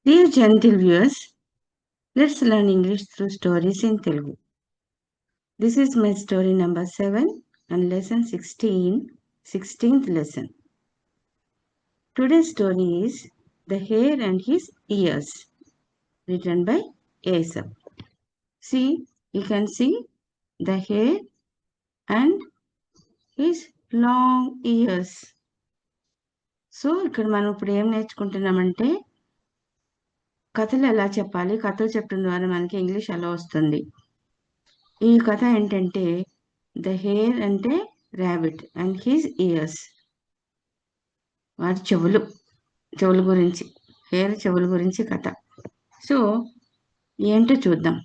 Dear gentle viewers, let's learn English through stories in Telugu. This is my story number 7 and lesson 16, 16th lesson. Today's story is The Hare and His Ears, written by Aesop. See, you can see the hare and his long ears. So ఇక్కడ మనం ఇప్పుడు ఏం నేర్చుకుంటున్నామంటే కథలు ఎలా చెప్పాలి, కథలు చెప్పడం ద్వారా మనకి ఇంగ్లీష్ ఎలా వస్తుంది. ఈ కథ ఏంటంటే ద హేర్ అంటే ర్యాబిట్ అండ్ హిస్ ఇయర్స్, వాటి చెవుల గురించి, హేర్ చెవుల గురించి కథ. సో ఏంటో చూద్దాం.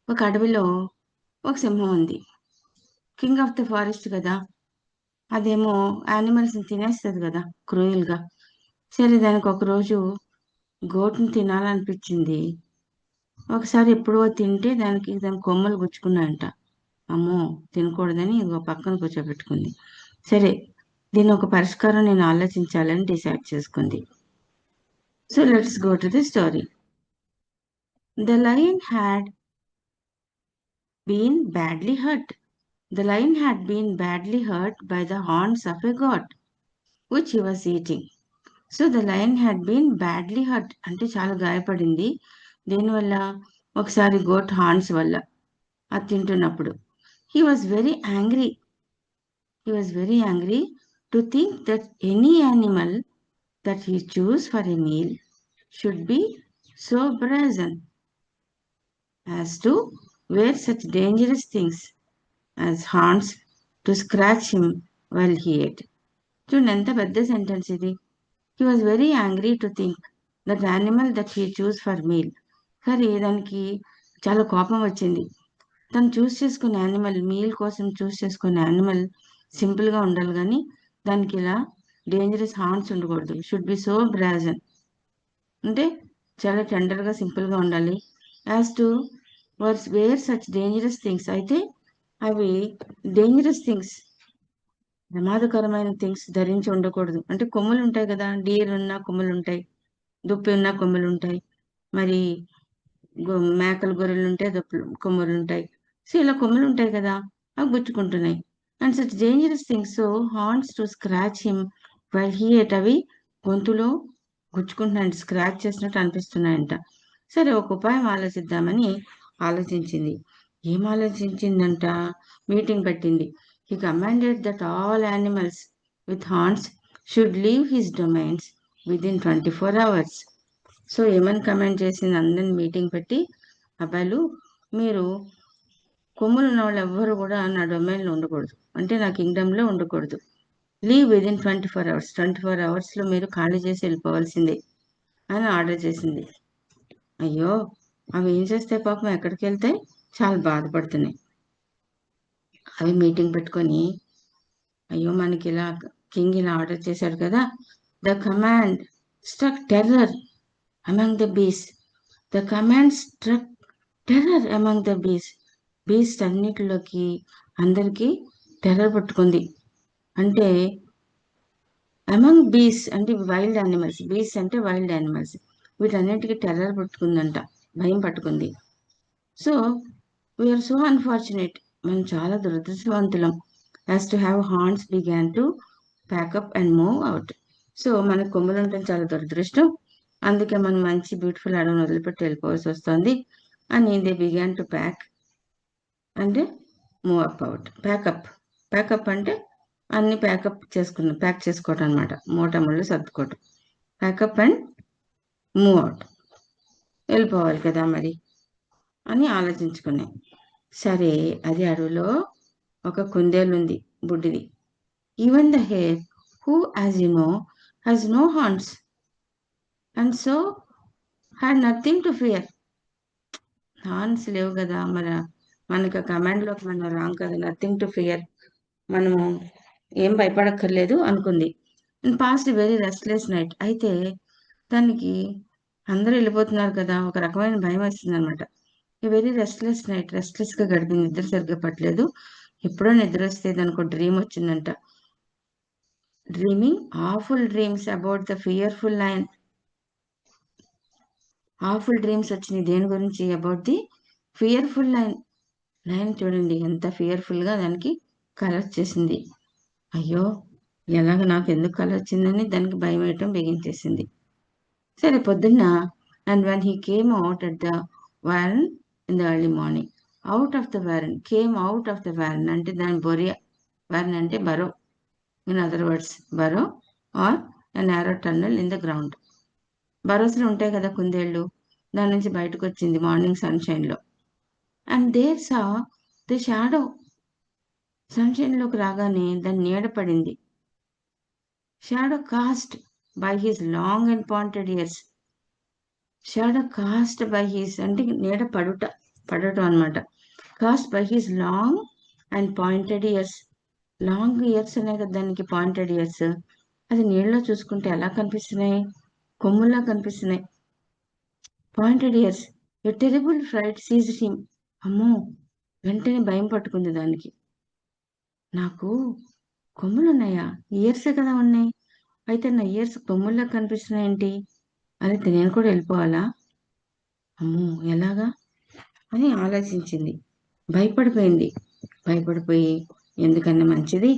ఒక అడవిలో ఒక సింహం ఉంది. కింగ్ ఆఫ్ ద ఫారెస్ట్ కదా, అదేమో యానిమల్స్ని తినేస్తుంది కదా క్రూయల్గా. సరే, దానికి ఒకరోజు గోటుని తినాలనిపించింది. ఒకసారి ఎప్పుడో తింటే దాని కొమ్మలు గుచ్చుకున్నాయంట. అమ్మో, తినకూడదని ఇదిగో పక్కన కూర్చోబెట్టుకుంది. సరే, దీని ఒక పరిష్కారం నేను ఆలోచించాలని డిసైడ్ చేసుకుంది. So let's go to the story. The lion had been badly hurt. The lion had been badly hurt by the horns of a goat which he was eating. So the lion had been badly hurt అంటే చాలా గాయపడింది. దేనివల్ల? ఒకసారి goat horns వల్ల, అది తింటున్నప్పుడు. He was very angry to think that any animal that he chose for a meal should be so brazen as to wear such dangerous things as horns to scratch him while he ate. చూడండి ఎంత పెద్ద sentence ఇది. He was very angry to think that animal that he chose for meal. సరే, దానికి చాలా కోపం వచ్చింది. తను చూస్ చేసుకునే యానిమల్, మీల్ కోసం చూస్ చేసుకునే యానిమల్ సింపుల్గా ఉండాలి, కానీ దానికి ఇలా డేంజరస్ హార్న్స్ ఉండకూడదు. షుడ్ బి సో బ్రాజన్ అంటే చాలా టెండర్గా సింపుల్గా ఉండాలి. As to wear such dangerous things, అయితే అవి డేంజరస్ థింగ్స్, ప్రమాదకరమైన థింగ్స్ ధరించి ఉండకూడదు. అంటే కొమ్ములు ఉంటాయి కదా, డీర్ ఉన్నా కొమ్ములు ఉంటాయి, దుప్పి ఉన్నా కొమ్ములు ఉంటాయి, మరి మేకలు గొర్రెలు ఉంటే కొమ్ములు ఉంటాయి. సో ఇలా కొమ్ములు ఉంటాయి కదా, అవి గుచ్చుకుంటున్నాయి. And such dangerous things, so horns to scratch him while he ate, అవి గొంతులో గుచ్చుకుంటున్నాయంట, స్క్రాచ్ చేసినట్టు అనిపిస్తున్నాయంట. సరే, ఒక ఉపాయం ఆలోచిద్దామని ఆలోచించింది. ఏం ఆలోచించిందంట? మీటింగ్ పెట్టింది. He commanded that all animals with horns should leave his domains within 24 hours. So ఏమని కమెంట్ చేసింది? అందరిని మీటింగ్ పెట్టి, అబ్బాయిలు, మీరు కొమ్ములు ఉన్న వాళ్ళు ఎవ్వరు కూడా నా డొమైన్లో ఉండకూడదు, అంటే నా కింగ్డమ్లో ఉండకూడదు. లీవ్ విదిన్ 24 hours, 24 hours మీరు ఖాళీ చేసి వెళ్ళిపోవాల్సిందే అని ఆర్డర్ చేసింది. అయ్యో, అవి ఏం చేస్తే పాపం ఎక్కడికి వెళ్తాయి, చాలా బాధపడుతున్నాయి. అవి మీటింగ్ పెట్టుకొని, అయ్యో మనకి ఇలా కింగ్ ఇలా ఆర్డర్ చేశాడు కదా. The command struck terror among the beasts. The command struck terror among the beasts. Beast అన్నిటిలోకి అందరికీ టెర్రర్ పట్టుకుంది. అంటే అమంగ్ బీస్ అంటే వైల్డ్ యానిమల్స్, బీస్ అంటే వైల్డ్ యానిమల్స్, వీటన్నిటికీ టెర్రర్ పట్టుకుందంట, భయం పట్టుకుంది. సో వీఆర్ సో అన్ఫార్చునేట్, మనం చాలా దురదృష్టవంతులం. As to have horns began to pack up and move out. So మనకు కొమ్ములు ఉండటం చాలా దురదృష్టం, అందుకే మనం మంచి బ్యూటిఫుల్ అడవిని వదిలిపెట్టి వెళ్ళిపోవాల్సి వస్తుంది అని they began to pack and move up out. Pack up అంటే అన్ని ప్యాక్ చేసుకోవటం అనమాట, మూటముళ్ళు సర్దుకోవటం. ప్యాకప్ అండ్ మూవ్ అవుట్, వెళ్ళిపోవాలి కదా మరి అని ఆలోచించుకున్నాయి. సరే, అది అడవిలో ఒక కుందేలు ఉంది, బుడ్డిది. Even the hare who as you know has no horns and so had nothing to fear. Horns లేవు కదా, మనకు కమాండ్లోకి మనం రాం కదా, నథింగ్ టు ఫియర్, మనము ఏం భయపడక్కర్లేదు అనుకుంది. And past very restless night. అయితే దానికి అందరూ వెళ్ళిపోతున్నారు కదా, ఒక రకమైన భయం వేస్తుంది అనమాట. వెరీ రెస్ట్లెస్ నైట్, రెస్ట్లెస్గా గడిపింది, నిద్ర సరిగ్గా పట్టలేదు. ఎప్పుడో నిద్ర వస్తే దానికి ఒక డ్రీమ్ వచ్చిందంట. Dreaming awful dreams about the fearful lion. Harmful dreams వచ్చినాయి. దేని గురించి? About the fearful line. Line చూడండి ఎంత ఫియర్ఫుల్గా దానికి కల వచ్చేసింది. అయ్యో ఎలాగ నాకు ఎందుకు కల వచ్చిందని దానికి భయం వేయటం బిగించేసింది. సరే పొద్దున్న and when he came out at the warren in the early morning, out of the warren, came out of the warren అంటే దాని బొరియా, వ్యారన్ అంటే burrow, in other words burrow or a narrow tunnel in the ground. బరోస్లో ఉంటాయి కదా కుందేళ్ళు, దాని నుంచి బయటకు వచ్చింది మార్నింగ్ సన్షైన్లో. And there saw the shadow, సన్షైన్లోకి రాగానే దాని నీడ పడింది. Shadow cast by his long and pointed years. Shadow cast by his అంటే నీడ పడటం అనమాట. Cost by his long and pointed years. Long years ఉన్నాయి కదా దానికి, పాయింటెడ్ ఇయర్స్. అది నీళ్ళలో చూసుకుంటే ఎలా కనిపిస్తున్నాయి? కొమ్ముల్లా కనిపిస్తున్నాయి. Pointed ears. A terrible fright seized him. అమ్మో, వెంటనే భయం పట్టుకుంది దానికి. నాకు కొమ్ములు ఉన్నాయా? ఇయర్సే కదా ఉన్నాయి. అయితే నా ఇయర్స్ కొమ్ముల్లా కనిపిస్తున్నాయేంటి? అయితే నేను కూడా వెళ్ళిపోవాలా? అమ్మో ఎలాగా అని ఆలోచించింది. భయపడిపోయింది. భయపడిపోయి, ఎందుకన్నా మంచిది,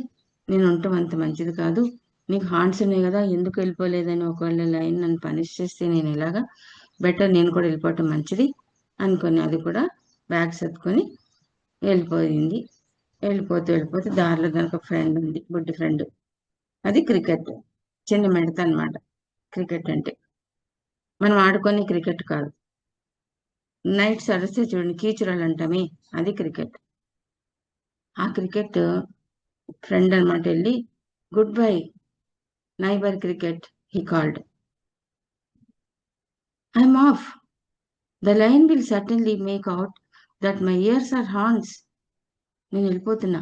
నేను ఉండటం అంత మంచిది కాదు, నీకు హార్న్స్ ఉన్నాయి కదా, ఎందుకు వెళ్ళిపోలేదని ఒకవేళ లైన్ నన్ను పనిష్ చేస్తే నేను ఎలాగా, బెటర్ నేను కూడా వెళ్ళిపోవటం మంచిది అనుకొని అది కూడా బ్యాగ్ సర్దుకొని వెళ్ళిపోయింది. వెళ్ళిపోతే దారిలో దానికి ఒక ఫ్రెండ్ ఉంది, బుడ్డి ఫ్రెండ్. అది క్రికెట్, చిన్న మిడత అనమాట. క్రికెట్ అంటే మనం ఆడుకొని క్రికెట్ కాదు. నైట్ సరస్తే చూడండి, కీచురాలు అంటామే, అది క్రికెట్. ఆ క్రికెట్ ఫ్రెండ్ అనమాట. వెళ్ళి, good bye neighbour cricket, he called. I'm off. The lion will certainly make out that my ears are horns. నేను వెళ్ళిపోతున్నా.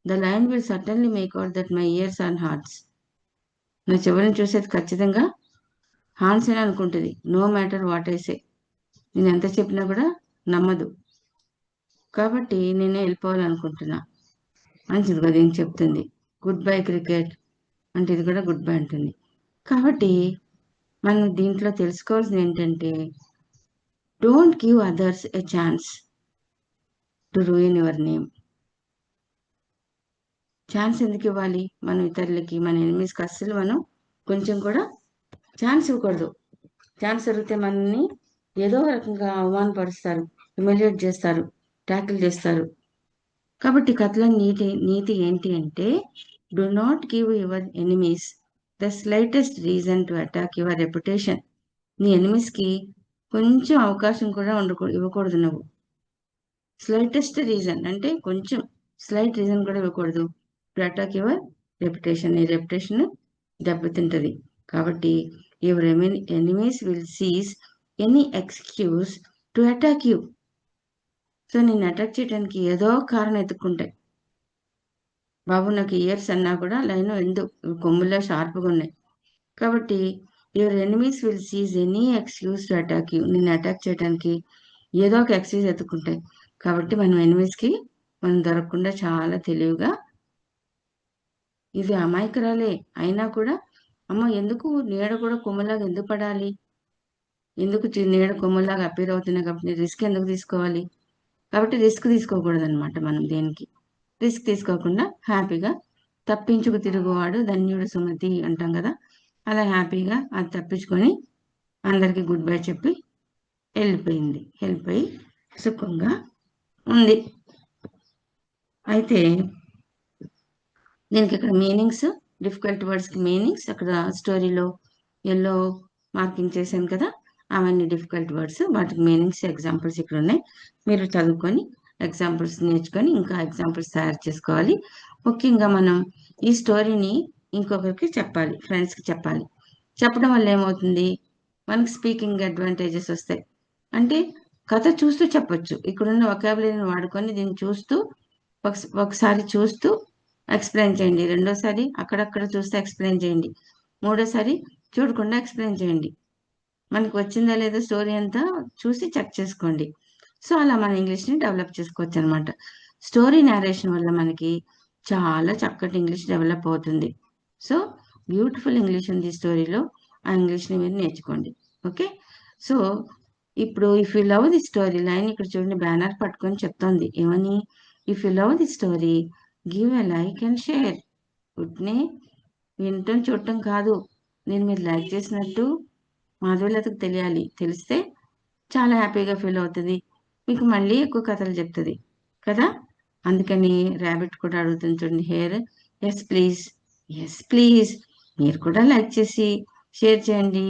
The lion will certainly make out that my ears are horns. నా చెవులను చూసేది ఖచ్చితంగా horns అని అనుకుంటుంది. No matter what I say. నేను ఎంత చెప్పినా కూడా నమ్మదు. కాబట్టి నేనే వెళ్ళిపోవాలనుకుంటున్నా మంచిది కదా ఏం చెప్తుంది. గుడ్ బై క్రికెట్ అంటే ఇది కూడా గుడ్ బై అంటుంది. కాబట్టి మనం దీంట్లో తెలుసుకోవాల్సింది ఏంటంటే, don't give others a chance to ruin your name. Chance ఎందుకు ఇవ్వాలి మనం ఇతరులకి? మన ఎనిమీస్కి అస్సలు మనం కొంచెం కూడా ఛాన్స్ ఇవ్వకూడదు. ఛాన్స్ దొరికితే మనల్ని ఏదో రకంగా అవమానపరుస్తారు, హ్యూమిలియేట్ చేస్తారు, ట్యాకిల్ చేస్తారు. కాబట్టి కథలో నీతి ఏంటి అంటే, do not give your enemies the slightest reason to attack your reputation. నీ ఎనిమీస్కి కొంచెం అవకాశం కూడా ఇవ్వకూడదు నువ్వు. స్లైటెస్ట్ రీజన్ అంటే కొంచెం స్లైట్ రీజన్ కూడా ఇవ్వకూడదు. టు అటాక్ యువర్ రెప్యుటేషన్, నీ రెప్యుటేషన్ దెబ్బతింటది. కాబట్టి your enemies will seize any excuse to attack you. So నేను అటాక్ చేయడానికి ఏదో కారణం ఎత్తుక్కుంటాయి. బాబు నాకు ఇయర్స్ అన్నా కూడా లైన్ ఎందుకు కొమ్ముల్లో షార్ప్గా ఉన్నాయి. కాబట్టి your enemies will seize any excuse to attack you. నిన్ను అటాక్ చేయడానికి ఏదో ఒక ఎక్స్క్యూజ్ ఎత్తుకుంటాయి. కాబట్టి మనం ఎనిమీస్కి మనం దొరకకుండా చాలా తెలివిగా, ఇది అమాయకురాలే అయినా కూడా, అమ్మ ఎందుకు నీడ కూడా కొమ్మలాగా ఎందుకు పడాలి, ఎందుకు నీడ కొమ్మలాగా అపీర్ అవుతున్నాయి కాబట్టి రిస్క్ ఎందుకు తీసుకోవాలి? కాబట్టి రిస్క్ తీసుకోకూడదు అనమాట. మనం దేనికి రిస్క్ తీసుకోకుండా హ్యాపీగా, తప్పించుకు తిరుగువాడు ధన్యుడు సుమతి అంటాం కదా, అలా హ్యాపీగా అది తప్పించుకొని అందరికీ గుడ్ బై చెప్పి వెళ్ళిపోయింది. వెళ్ళిపోయి సుఖంగా ఉంది. అయితే దీనికి ఇక్కడ మీనింగ్స్, డిఫికల్ట్ వర్డ్స్కి మీనింగ్స్ అక్కడ స్టోరీలో ఎల్లో మార్కింగ్ చేశాను కదా, అవన్నీ డిఫికల్ట్ వర్డ్స్, వాటికి మీనింగ్స్, ఎగ్జాంపుల్స్ ఇక్కడ ఉన్నాయి. మీరు చదువుకొని ఎగ్జాంపుల్స్ నేర్చుకొని ఇంకా ఎగ్జాంపుల్స్ తయారు చేసుకోవాలి. ముఖ్యంగా మనం ఈ స్టోరీని ఇంకొకరికి చెప్పాలి, ఫ్రెండ్స్కి చెప్పాలి. చెప్పడం వల్ల ఏమవుతుంది, మనకి స్పీకింగ్ అడ్వాంటేజెస్ వస్తాయి. అంటే కథ చూస్తూ చెప్పొచ్చు. ఇక్కడున్న వొకాబులరీని వాడుకొని దీన్ని చూస్తూ ఒకసారి చూస్తూ ఎక్స్ప్లెయిన్ చేయండి, రెండోసారి అక్కడక్కడ చూస్తే ఎక్స్ప్లెయిన్ చేయండి, మూడోసారి చూడకుండా ఎక్స్ప్లెయిన్ చేయండి. మనకు వచ్చిందా లేదా స్టోరీ అంతా చూసి చెక్ చేసుకోండి. సో అలా మన ఇంగ్లీష్ని డెవలప్ చేసుకోవచ్చు అనమాట. స్టోరీ నేరేషన్ వల్ల మనకి చాలా చక్కటి ఇంగ్లీష్ డెవలప్ అవుతుంది. సో బ్యూటిఫుల్ ఇంగ్లీష్ ఉంది ఈ స్టోరీలో, ఆ ఇంగ్లీష్ని మీరు నేర్చుకోండి. ఓకే, సో ఇప్పుడు if you love the story line ఇక్కడ చూడండి, బ్యానర్ పట్టుకొని చెప్తోంది ఏమని, if you love the story give a like and share. ఉట్నే వినటం చూడటం కాదు, నేను మీరు లైక్ చేసినట్టు మాధవీలతకు తెలియాలి. తెలిస్తే చాలా హ్యాపీగా ఫీల్ అవుతుంది, మీకు మళ్ళీ ఎక్కువ కథలు చెప్తుంది కదా. అందుకని ర్యాబిట్ కూడా అడుగుతుంది చూడండి hare, yes please, yes please, మీరు కూడా లైక్ చేసి షేర్ చేయండి,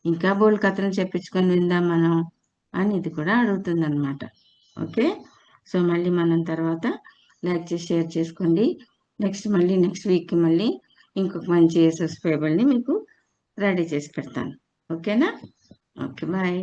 ఇంకా బోల్డ్ కథలు చెప్పించుకొని విందాం మనం అని ఇది కూడా అడుగుతుంది అనమాట. ఓకే, సో మళ్ళీ మనం తర్వాత లైక్ చేసి షేర్ చేసుకోండి. మళ్ళీ నెక్స్ట్ వీక్కి మళ్ళీ ఇంకొక మంచి ఏసెస్ ఫేబుల్ని మీకు రెడీ చేసి పెడతాను. ఓకేనా? Okay, bye.